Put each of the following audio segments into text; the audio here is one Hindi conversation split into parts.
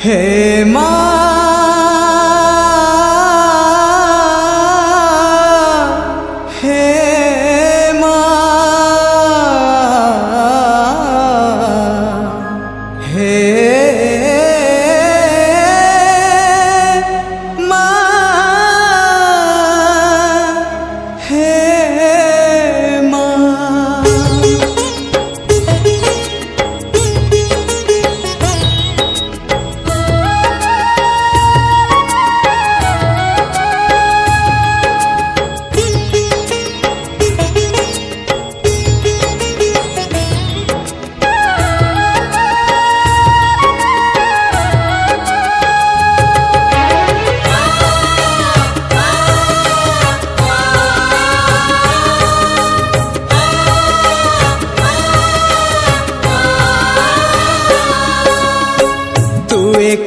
हे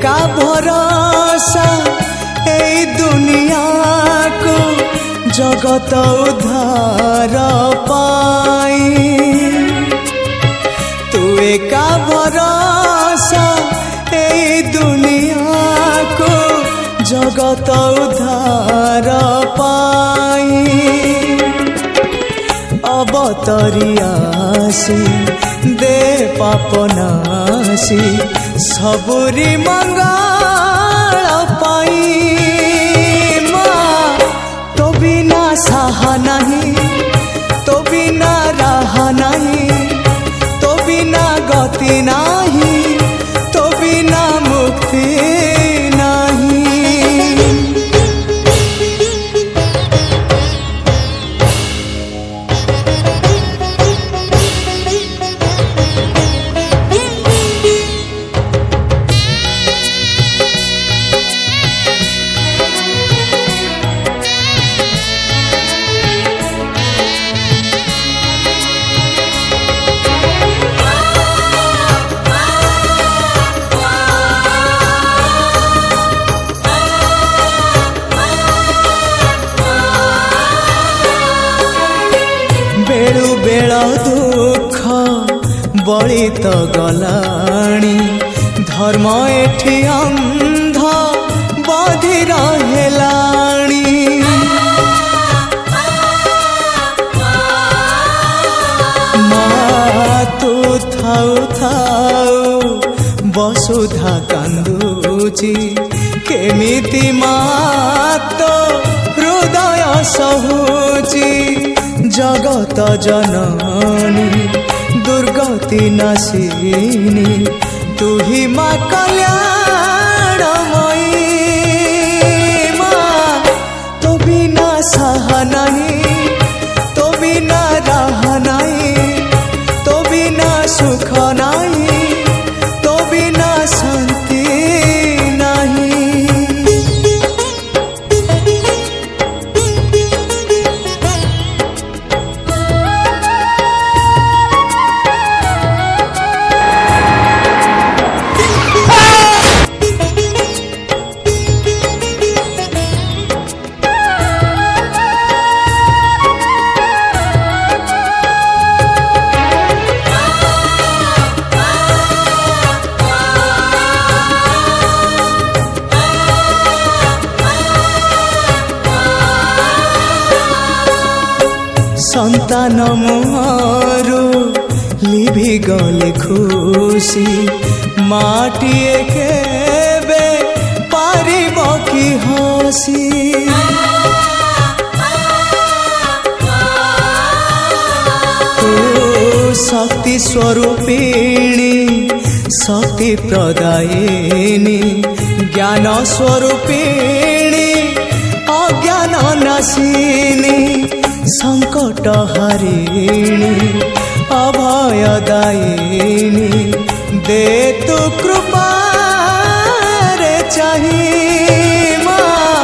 का भरोसा ए दुनिया को जगत उद्धार पाई तू एका भरोसा ए दुनिया को जगत उद्धार पाई अवतरियासी दे पापनासी सबुरी मंगल पाई माँ तो बिना साहा नहीं तो बिना राह नहीं तो बिना गति नहीं तो बिना मुक्ति नहीं। बेलु बेल दुख बड़ी तो गलाणी धर्म एठी अंध बधी रहेलाणी माँ तू थाउ थाउ वसुधा कांदुची केमिति माँ तो हृदय सहुची जगत जननी दुर्गति नाशिनी तू ही माँ कल्याणमयी माँ तो बिना साह नहीं तो बिना राह नहीं तो बिना सुख नहीं तो बिना शांति नहीं। संतान मोरू लिभि गले खुशी माटिए केबे पारिब कि हसी तू शक्ति स्वरूपिणी शक्ति प्रदायिनी ज्ञान स्वरूपिणी अज्ञान नाशिनी संकट हरिणी अभयदायिनी दे तू कृपा रे चाहिए माँ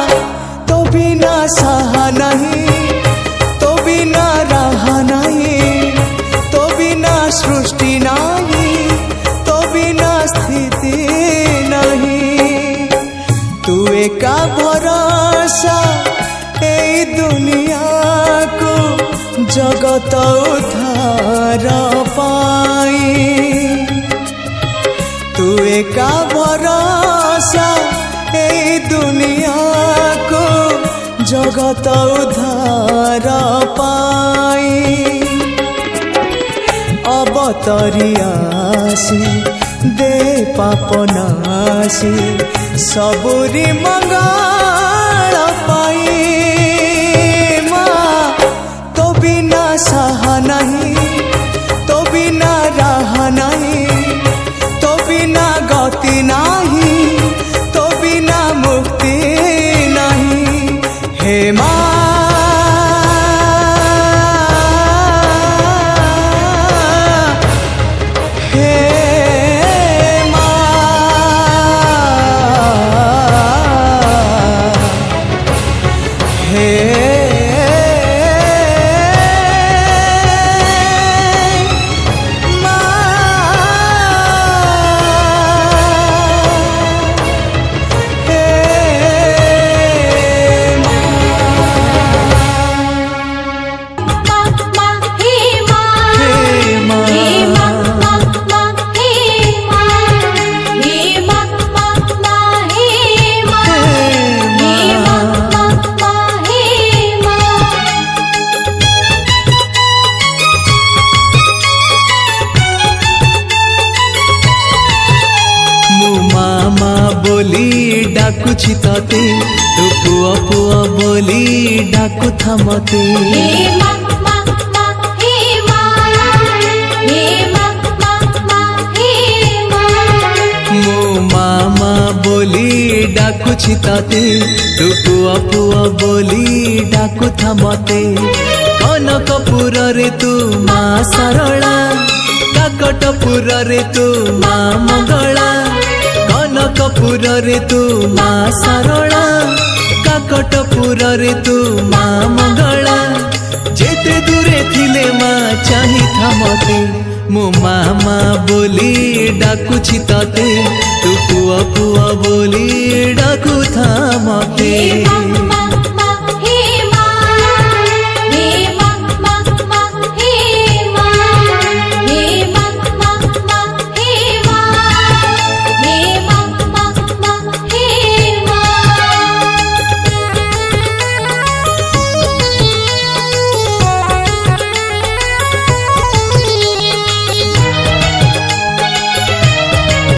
तो बिना साह नहीं तो बिना राह नहीं तो बिना सृष्टि नहीं तो बिना स्थिति नहीं तू एका भरोसा ए दुनिया को जगत उद्धार पाई तू एका भरोसा जगत उद्धार पाई अवतरी आसी दे पापनासी सबुरी मंगल पाई माँ तो बिना सहा नहीं तो बिना राह नहीं तो बिना गति नहीं तो बिना मुक्ति नहीं हे माँ बोली डाकुछि तते तू पुआ पुआ बोली डाकु था मते मो मामा बोली डाकुछि तते तू पुआ पुआ बोली डाकु था मते कनकपुर रे तू माँ सरला काकटपुर रे तू माँ मंगला कनकपुर रे तू माँ सरला काकटपुर रे तू माँ मंगला जेते दूरे थिले माँ चाही था मते मो मामा बोली डाकुछि तते तू पुआ पुआ बोली डाकु था मते।